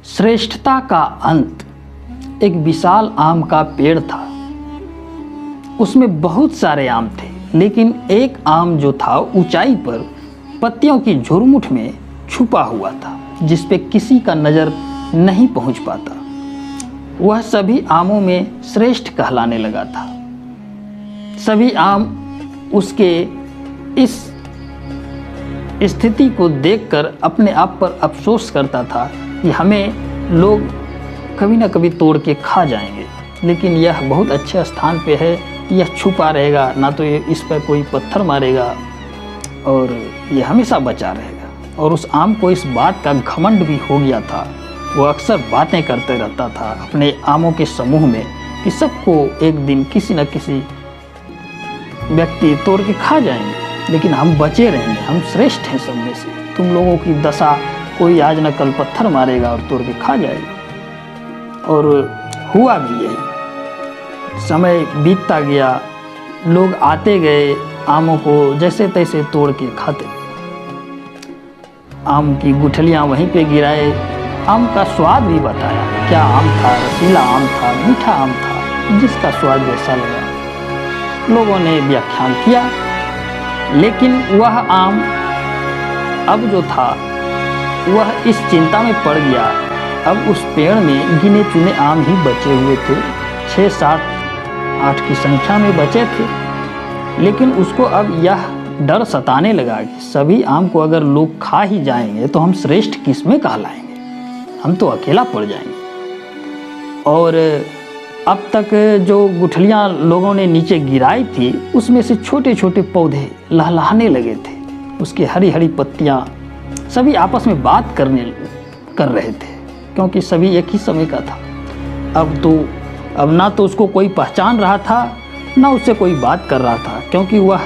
श्रेष्ठता का अंत। एक विशाल आम का पेड़ था, उसमें बहुत सारे आम थे, लेकिन एक आम जो था ऊंचाई पर पत्तियों की झुरमुट में छुपा हुआ था, जिस पे किसी का नज़र नहीं पहुंच पाता। वह सभी आमों में श्रेष्ठ कहलाने लगा था। सभी आम उसके इस स्थिति को देखकर अपने आप पर अफसोस करता था कि हमें लोग कभी ना कभी तोड़ के खा जाएंगे, लेकिन यह बहुत अच्छे स्थान पे है, यह छुपा रहेगा, ना तो ये इस पर कोई पत्थर मारेगा और यह हमेशा बचा रहेगा। और उस आम को इस बात का घमंड भी हो गया था। वो अक्सर बातें करते रहता था अपने आमों के समूह में कि सबको एक दिन किसी न किसी व्यक्ति तोड़ के खा जाएंगे, लेकिन हम बचे रहेंगे, हम श्रेष्ठ हैं सब में से। तुम लोगों की दशा कोई आज न कल पत्थर मारेगा और तोड़ के खा जाएगा। और हुआ भी यही। समय बीतता गया, लोग आते गए, आमों को जैसे तैसे तोड़ के खाते। आम की गुठलियाँ वहीं पे गिराए, आम का स्वाद भी बताया, क्या आम था, रसीला आम था, मीठा आम था, जिसका स्वाद जैसा लगा। लोगों ने व्याख्यान किया, लेकिन वह आम अब जो था वह इस चिंता में पड़ गया। अब उस पेड़ में गिने चुने आम ही बचे हुए थे, 6, 7, 8 की संख्या में बचे थे। लेकिन उसको अब यह डर सताने लगा कि सभी आम को अगर लोग खा ही जाएंगे तो हम श्रेष्ठ किस में कहलाएंगे, हम तो अकेला पड़ जाएंगे। और अब तक जो गुठलियाँ लोगों ने नीचे गिराई थी, उसमें से छोटे छोटे पौधे लहलहाने लगे थे। उसकी हरी हरी पत्तियाँ, सभी आपस में बात कर रहे थे, क्योंकि सभी एक ही समय का था। अब ना तो उसको कोई पहचान रहा था, ना उससे कोई बात कर रहा था, क्योंकि वह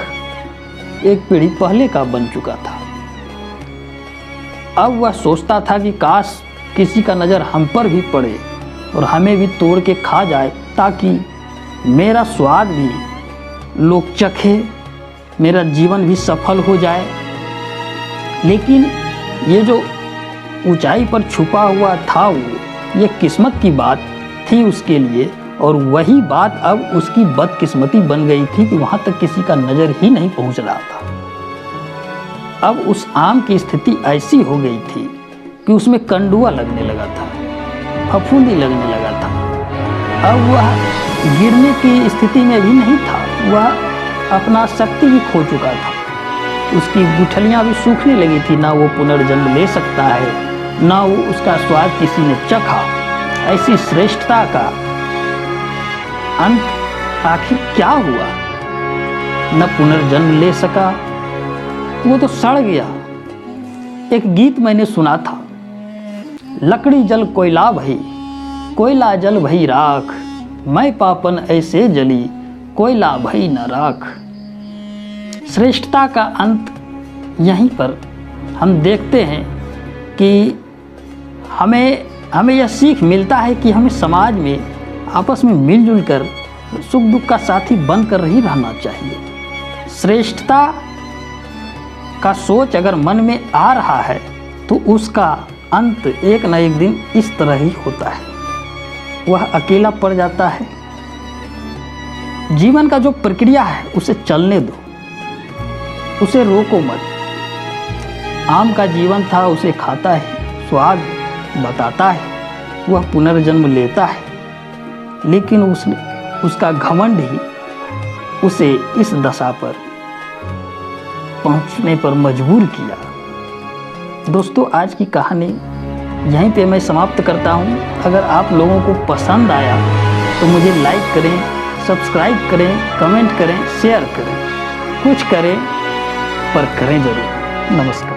एक पीढ़ी पहले का बन चुका था। अब वह सोचता था कि काश किसी का नज़र हम पर भी पड़े और हमें भी तोड़ के खा जाए, ताकि मेरा स्वाद भी लोग चखे, मेरा जीवन भी सफल हो जाए। लेकिन ये जो ऊंचाई पर छुपा हुआ था, वो ये किस्मत की बात थी उसके लिए, और वही बात अब उसकी बदकिस्मती बन गई थी कि वहाँ तक किसी का नज़र ही नहीं पहुँच रहा था। अब उस आम की स्थिति ऐसी हो गई थी कि उसमें कंडुआ लगने लगा था, फफूंदी लगने लगा था। अब वह गिरने की स्थिति में भी नहीं था, वह अपना शक्ति भी खो चुका था। उसकी गुठलियाँ भी सूखने लगी थी, ना वो पुनर्जन्म ले सकता है, ना वो उसका स्वाद किसी ने चखा। ऐसी श्रेष्ठता का अंत आखिर क्या हुआ? न पुनर्जन्म ले सका, वो तो सड़ गया। एक गीत मैंने सुना था, लकड़ी जल कोयला भई, कोयला जल भई राख, मैं पापन ऐसे जली, कोयला भई न राख। श्रेष्ठता का अंत यहीं पर हम देखते हैं कि हमें यह सीख मिलता है कि हमें समाज में आपस में मिलजुल कर सुख दुख का साथी बनकर ही रहना चाहिए। श्रेष्ठता का सोच अगर मन में आ रहा है तो उसका अंत एक न एक दिन इस तरह ही होता है, वह अकेला पड़ जाता है। जीवन का जो प्रक्रिया है उसे चलने दो, उसे रोको मत। आम का जीवन था, उसे खाता है, स्वाद बताता है, वह पुनर्जन्म लेता है, लेकिन उसका घमंड ही उसे इस दशा पर पहुंचने पर मजबूर किया। दोस्तों, आज की कहानी यहीं पे मैं समाप्त करता हूं। अगर आप लोगों को पसंद आया तो मुझे लाइक करें, सब्सक्राइब करें, कमेंट करें, शेयर करें, कुछ करें पर करें ज़रूर। नमस्कार।